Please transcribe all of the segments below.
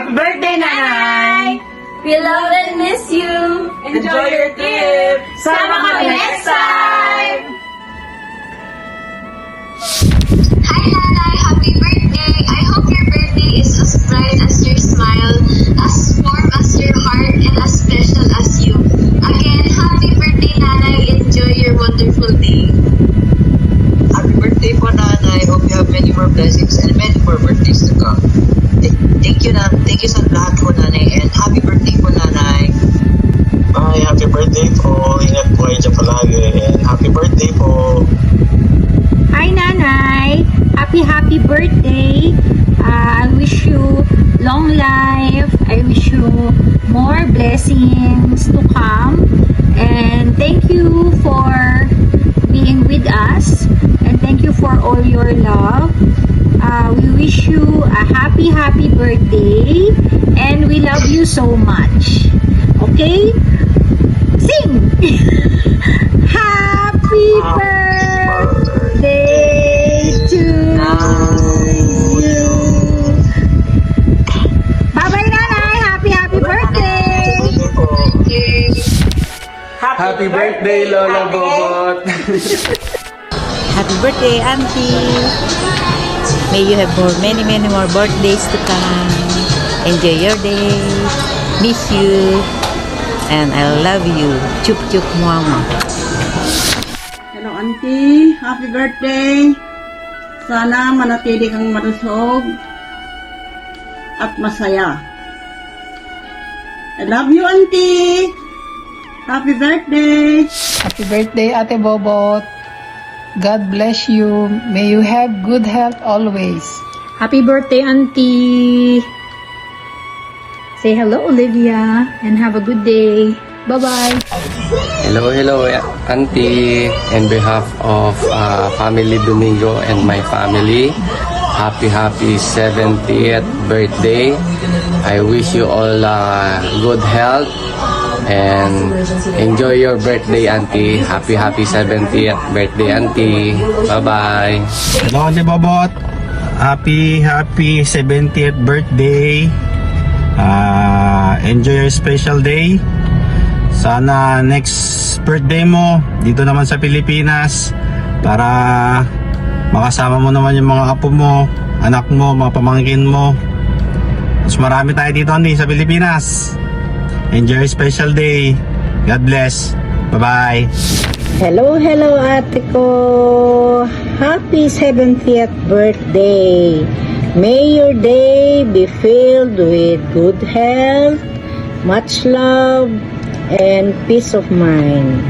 Happy birthday, Nanay! We love and miss you. Enjoy your trip! Sama kami next time! Hi Nanay, happy birthday! I hope your birthday is as bright as your smile, as warm as your heart, and as special as you. Again, happy birthday Nanay! Enjoy your wonderful day. Happy birthday po, Nanay. Hope you have many more blessings and many more birthdays to come. Thank you sa lahat po, Nanay. And happy birthday po, Nanay. Hi, happy birthday po. Ingat po kayo dyan palagi. And happy birthday po. Hi, Nanay. Happy birthday. I wish you long life. I wish you more blessings to come. And thank you for being with us. And thank you for all your love. We wish you a happy birthday. And we love you so much. Okay? Sing! Happy birthday to you. Bye-bye, Nanay. Happy birthday. Birthday po. Happy birthday, Lola Bobot! Happy birthday, Auntie! May you have many more birthdays to come. Enjoy your day. Miss you. And I love you. Chup chup mama. Hello, Auntie. Happy birthday. Sana manatili kang malusog at masaya. I love you, Auntie. Happy birthday. Happy birthday, Ate Bobot. God bless you. May you have good health always. Happy birthday, Auntie. Say hello, Olivia, and have a good day. Bye-bye. Hello, Auntie. On behalf of Family Domingo and my family, happy 70th birthday. I wish you all good health and enjoy your birthday, Auntie. Happy 70th birthday, Auntie. Bye-bye. Hello, Ate Bobot. Happy 70th birthday. Enjoy your special day. Sana next birthday mo dito naman sa Pilipinas para makasama mo naman yung mga apo mo, anak mo, mga pamangkin mo. Mas marami tayo dito sa Pilipinas. Enjoy your special day. God bless. Bye-bye. Hello, ate ko. Happy 70th birthday. May your day be filled with good health, much love, and peace of mind.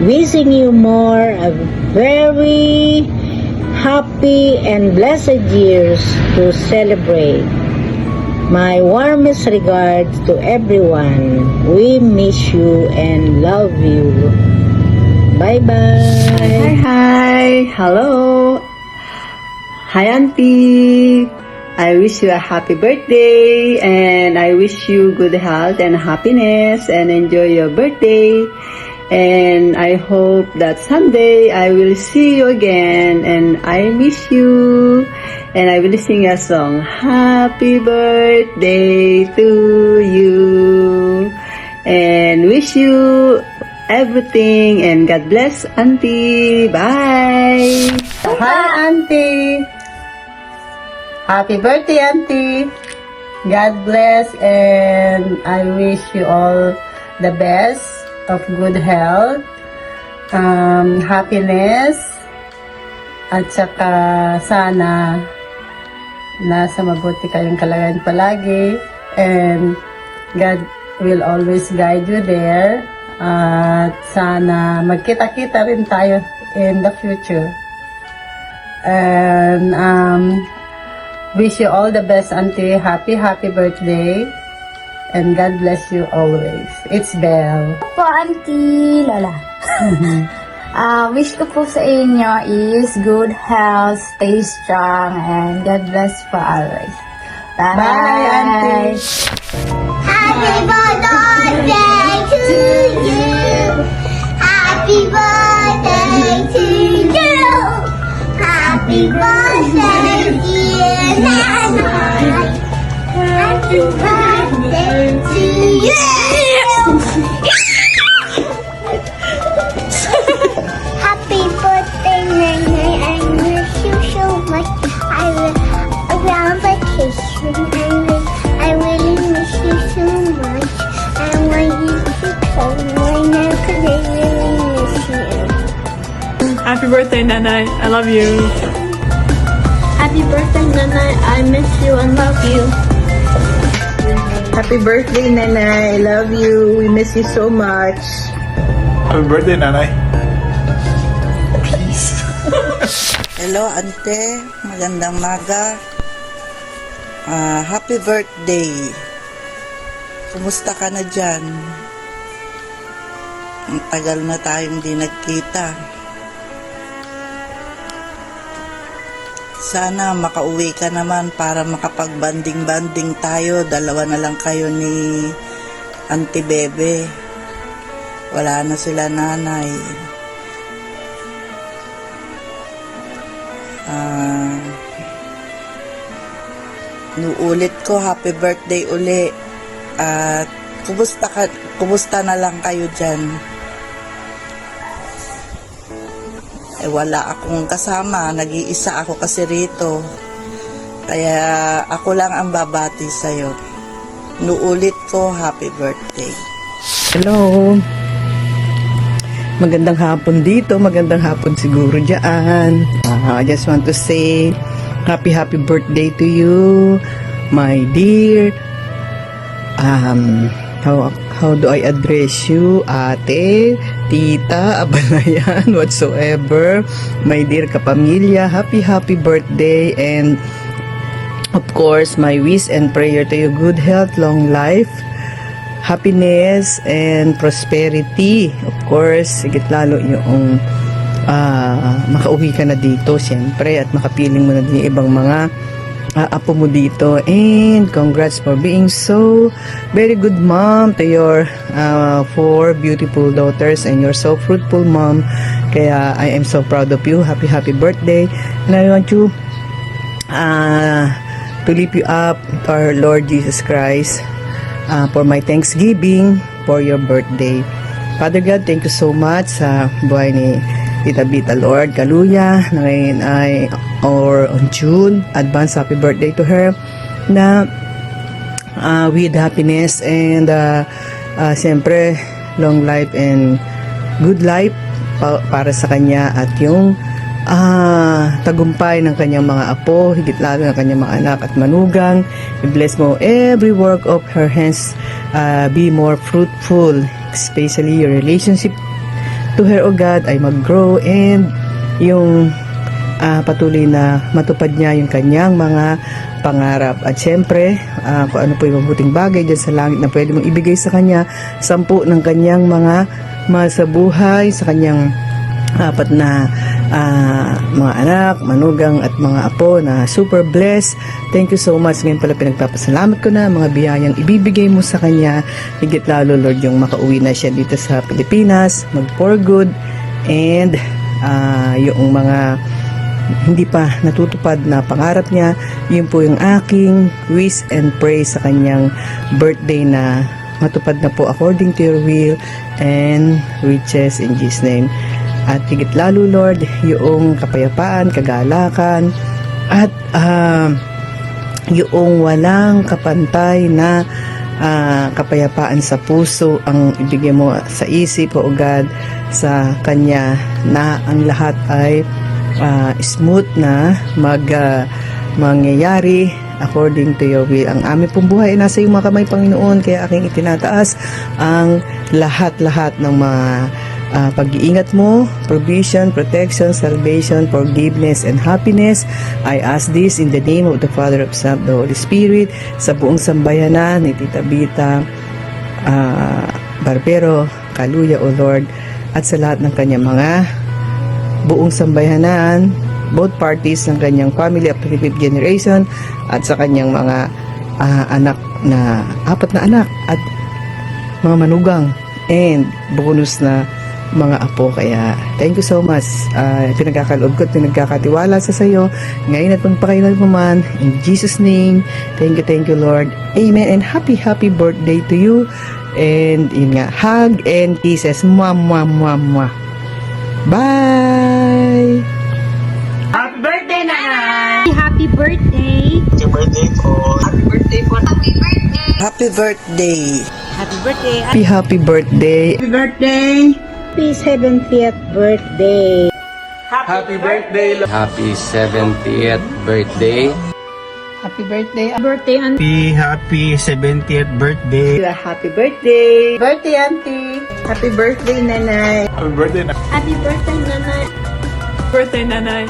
Wishing you more a very happy and blessed years to celebrate. My warmest regards to everyone. We miss you and love you. Bye-bye. Hi. Hello. Hi, Auntie. I wish you a happy birthday and I wish you good health and happiness and enjoy your birthday. And I hope that someday I will see you again and I miss you. And I will sing a song. Happy birthday to you. And wish you everything and God bless, Auntie. Bye. Hi, Auntie. Happy birthday, Auntie. God bless and I wish you all the best of good health, happiness, at saka sana nasa mabuti kayong kalagayan palagi and God will always guide you there at sana magkita-kita rin tayo in the future. And wish you all the best, Auntie. Happy birthday. And God bless you always. It's Belle. Po, Auntie Lola. Wish ko po sa inyo is good health, stay strong, and God bless for always. Bye, Auntie. Happy birthday to you. Happy birthday to you. Happy birthday, dear Nana. birthday to you. Happy birthday, Nanay. I miss you so much. I will around vacation. I really miss you so much. I want you to come right now because I really miss you. Happy birthday, Nanay. I love you. Happy birthday, Nanay. I miss you and love you. Happy birthday, Nanay. I love you. We miss you so much. Happy birthday, Nanay. Hello, Ante. Magandang maga. Happy birthday. Kumusta ka na dyan? Ang tagal na tayong di nagkita. Sana makauwi ka naman para makapag-banding-banding tayo. Dalawa na lang kayo ni Auntie Bebe. Wala na sila nanay. Nuulit ko, happy birthday uli. At kumusta na lang kayo dyan? Wala akong kasama, nag-iisa ako kasi rito. Kaya ako lang ang babati sa'yo. Nuulit ko, happy birthday. Hello. Magandang hapon dito, magandang hapon siguro dyan. I just want to say happy birthday to you, my dear. How do I address you? Ate, tita, abalayan, whatsoever. My dear kapamilya, happy birthday. And of course, my wish and prayer to you, good health, long life, happiness, and prosperity. Of course, higit lalo yung makauwi ka na dito, siyempre, at makapiling mo na din yung ibang mga apo mo dito. And congrats for being so very good mom to your 4 beautiful daughters, and you're so fruitful mom. Kaya I am so proud of you. Happy birthday. And I want you to lift you up to our Lord Jesus Christ for my Thanksgiving for your birthday. Father God, thank you so much sa buhay ni Tita Bita Lord Kaluya na ngayon ay or on June. Advance happy birthday to her na with happiness and siyempre long life and good life para sa kanya at yung tagumpay ng kanyang mga apo, higit lalo ng kanyang mga anak at manugang. I-bless mo every work of her hands, be more fruitful, especially your relationship to her, O God, ay mag-grow and yung patuloy na matupad niya yung kanyang mga pangarap. At syempre, kung ano po yung mabuting bagay dyan sa langit na pwede mong ibigay sa kanya, 10 ng kanyang mga sa buhay, sa kanyang 4 na mga anak, manugang at mga apo na super blessed. Thank you so much. Ngayon pala pinagpapasalamat ko na mga biyayang ibibigay mo sa kanya. Higit lalo, Lord, yung makauwi na siya dito sa Pilipinas, mag for good, and yung mga hindi pa natutupad na pangarap niya, yun po yung aking wish and pray sa kanyang birthday na matupad na po according to your will and riches in Jesus' name. At higit lalo, Lord, yung kapayapaan, kagalakan, at yung walang kapantay na kapayapaan sa puso ang ibigay mo sa isip, O God, sa kanya, na ang lahat ay smooth na mangyayari according to your will. Ang aming pong buhay ay nasa iyong mga kamay, Panginoon, kaya aking itinataas ang lahat-lahat ng mga pag-iingat mo, provision, protection, salvation, forgiveness, and happiness. I ask this in the name of the Father, of Son, of the Holy Spirit, sa buong sambayanan ni Tita Bita Barbero Kaluya, O Lord, at sa lahat ng kanyang mga buong sambayanan, both parties ng kanyang family up to the 5th generation, at sa kanyang mga anak na 4 na anak at mga manugang, and bonus na mga apo. Kaya thank you so much. Pinagkakaloob ko, pinagkakatiwala sa sayo ngayon at magpakailan mo man. In Jesus name, thank you Lord. Amen. And happy birthday to you. And yun nga, hug and kisses. Mwah, mwah, mwah, mwah. Bye! Happy birthday, Nanay! Happy birthday! Happy birthday po. Happy birthday po. Happy birthday! Happy birthday! Happy birthday, Happy birthday! Happy birthday. Happy 70th birthday! Happy birthday. Happy 70th birthday. Happy birthday. Birthday, Happy 70th birthday. Happy birthday! Birthday, Auntie. Happy birthday, Nanay. Happy birthday, Nanay! Birthday, Nanay!